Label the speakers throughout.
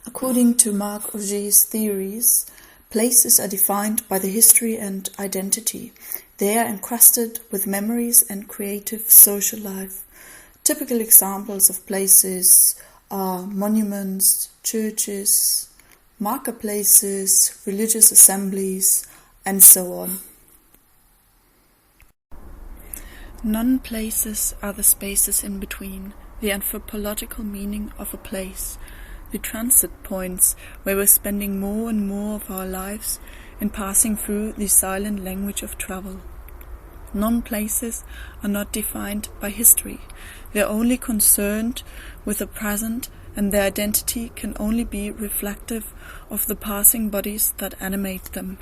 Speaker 1: According to Marc Augé's theories, places are defined by the history and identity. They are encrusted with memories and creative social life. Typical examples of places are monuments, churches, marketplaces, religious assemblies, and so on. Non-places are the spaces in between, the anthropological meaning of a place, the transit points where we're spending more and more of our lives in passing through the silent language of travel. Non-places are not defined by history. They are only concerned with the present, and their identity can only be reflective of the passing bodies that animate them.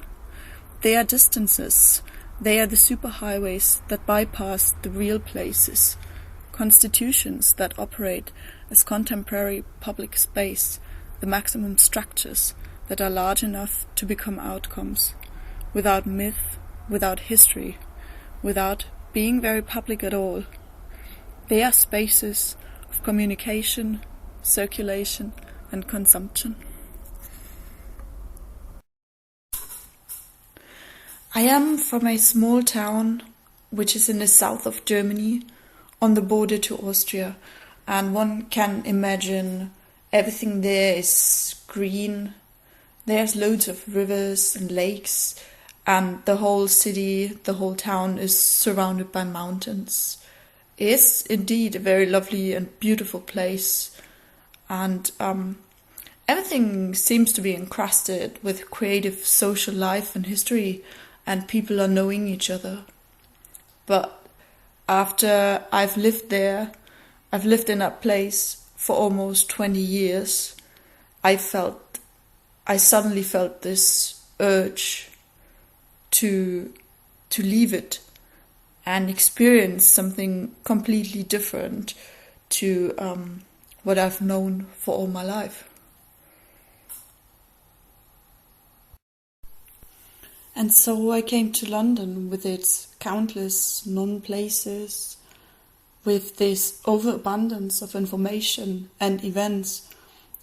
Speaker 1: They are distances. They are the superhighways that bypass the real places, constitutions that operate as contemporary public space, the maximum structures that are large enough to become outcomes, without myth, without history, without being very public at all. They are spaces of communication, circulation, and consumption. I am from a small town which is in the south of Germany, on the border to Austria, and one can imagine everything there is green. There's loads of rivers and lakes, and the whole city, the whole town is surrounded by mountains. It is indeed a very lovely and beautiful place, and everything seems to be encrusted with creative social life and history, and people are knowing each other. But after I've lived there, I've lived in that place for almost 20 years, I suddenly felt this urge to leave it and experience something completely different to what I've known for all my life. And so I came to London with its countless non-places, with this overabundance of information and events,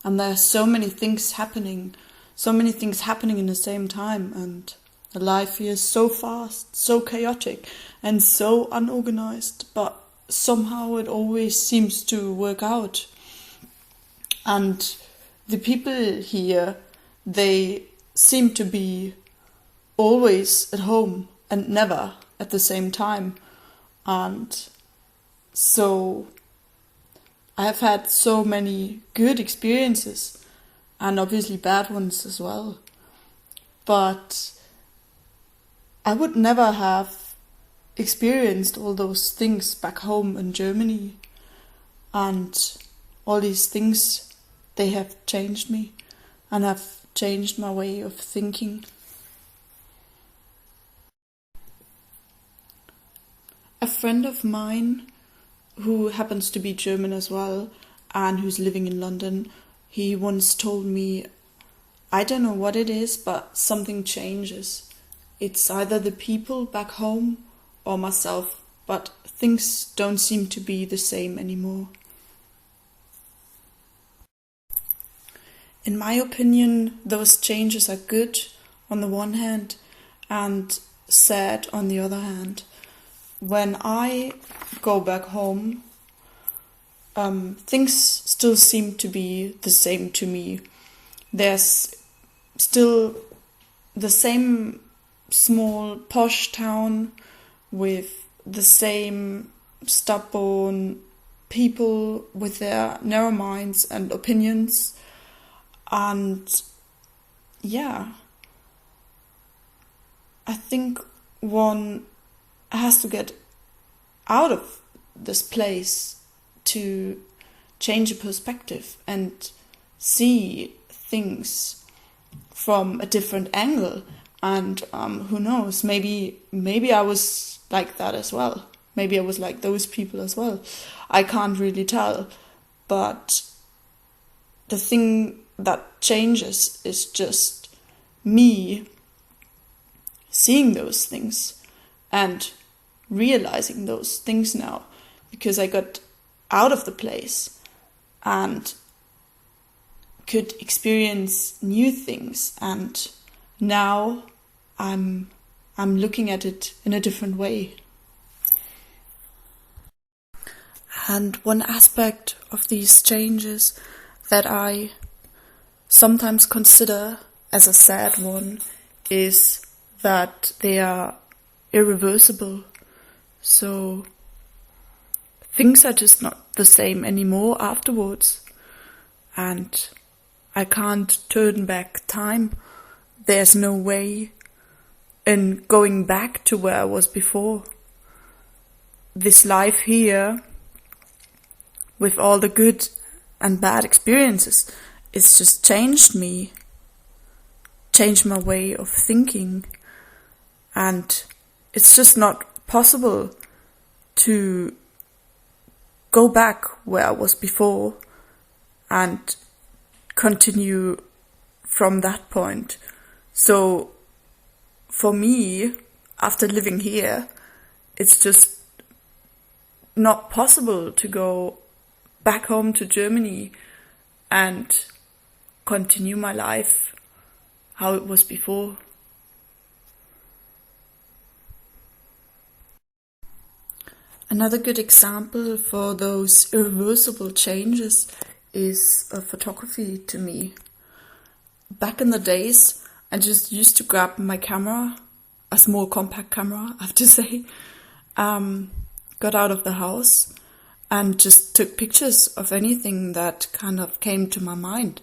Speaker 1: and there are so many things happening in the same time, and the life here is so fast, so chaotic, and so unorganized, but somehow it always seems to work out. And the people here, they seem to be always at home and never at the same time. And so I have had so many good experiences and obviously bad ones as well. But I would never have experienced all those things back home in Germany. And all these things, they have changed me and have changed my way of thinking. A friend of mine who happens to be German as well and who's living in London, he once told me, I don't know what it is, but something changes. It's either the people back home or myself, but things don't seem to be the same anymore. In my opinion, those changes are good on the one hand and sad on the other hand. When I go back home, things still seem to be the same to me. There's still the same small posh town with the same stubborn people with their narrow minds and opinions. And yeah, I think one has to get out of this place to change a perspective and see things from a different angle. And who knows, maybe I was like that as well. Maybe I was like those people as well. I can't really tell. But the thing that changes is just me seeing those things and realizing those things now, because I got out of the place and could experience new things, and now I'm looking at it in a different way. And one aspect of these changes that I sometimes consider as a sad one is that they are irreversible. So things are just not the same anymore afterwards, and I can't turn back time. There's no way in going back to where I was before. This life here, with all the good and bad experiences, it's just changed me, changed my way of thinking, and it's just not possible to go back where I was before and continue from that point. So for me, after living here, it's just not possible to go back home to Germany and continue my life how it was before. Another good example for those irreversible changes is photography to me. Back in the days, I just used to grab my camera, a small compact camera, I have to say, got out of the house and just took pictures of anything that kind of came to my mind.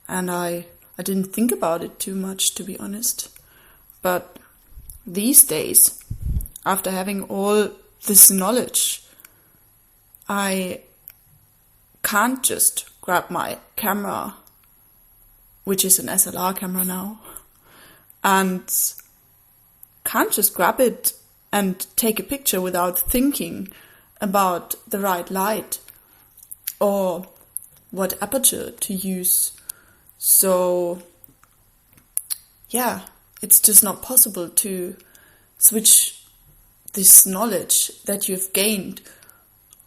Speaker 1: And I didn't think about it too much, to be honest. But these days, after having all this knowledge, I can't just grab my camera, which is an SLR camera now, and can't just grab it and take a picture without thinking about the right light or what aperture to use. So yeah, it's just not possible to switch this knowledge that you've gained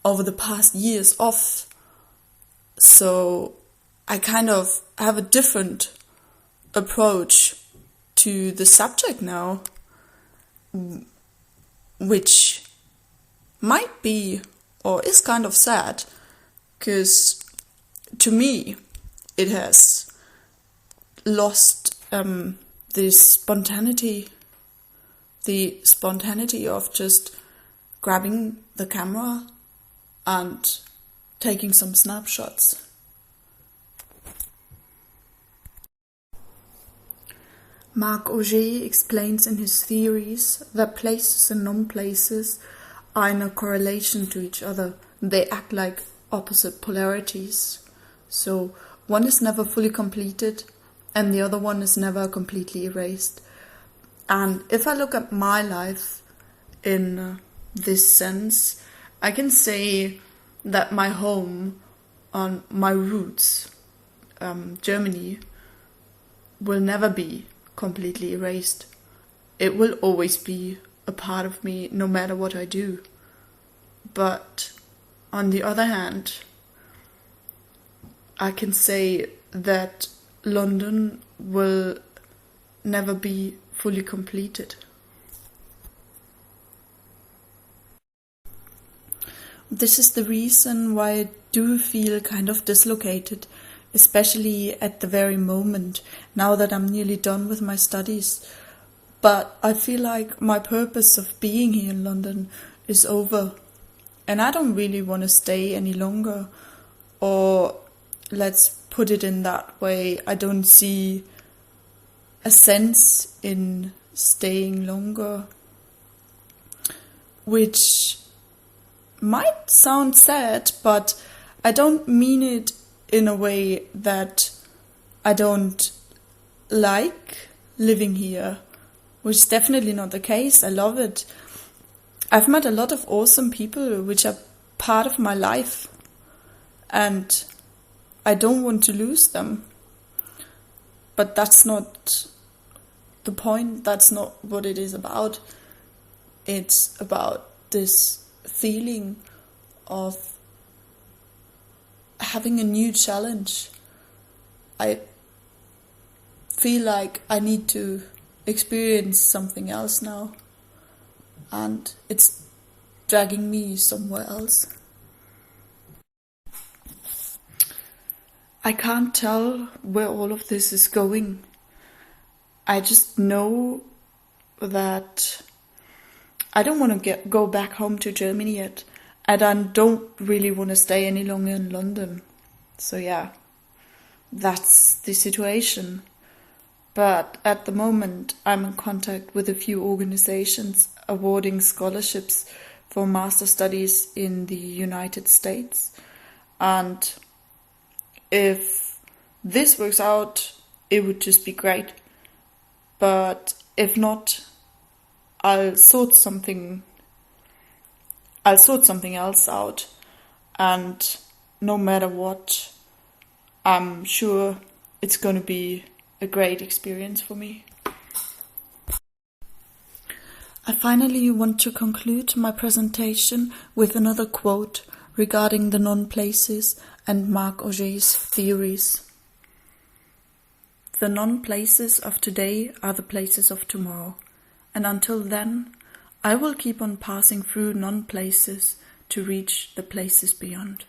Speaker 1: over the past years off. So I kind of have a different approach to the subject now, which might be or is kind of sad, because to me it has lost this spontaneity, the spontaneity of just grabbing the camera and taking some snapshots. Marc Augé explains in his theories that places and non-places are in a correlation to each other. They act like opposite polarities. So one is never fully completed and the other one is never completely erased. And if I look at my life in this sense, I can say that my home on my roots, Germany, will never be completely erased. It will always be a part of me no matter what I do. But on the other hand, I can say that London will never be fully completed. This is the reason why I do feel kind of dislocated, especially at the very moment, now that I'm nearly done with my studies. But I feel like my purpose of being here in London is over, and I don't really want to stay any longer. Or let's put it in that way, I don't see a sense in staying longer, which might sound sad, but I don't mean it in a way that I don't like living here, which is definitely not the case. I love it. I've met a lot of awesome people which are part of my life, and I don't want to lose them. But that's not the point. That's not what it is about. It's about this feeling of having a new challenge I feel like I need to experience something else now, and it's dragging me somewhere else. I can't tell where all of this is going. I just know that I don't want to go back home to Germany yet, and I don't really want to stay any longer in London. So yeah, that's the situation. But at the moment, I'm in contact with a few organizations awarding scholarships for master studies in the United States. And if this works out, it would just be great. But if not, I'll sort something else out. And no matter what, I'm sure it's going to be a great experience for me. I finally want to conclude my presentation with another quote regarding the non-places and Marc Augé's theories. The non-places of today are the places of tomorrow, and until then, I will keep on passing through non-places to reach the places beyond.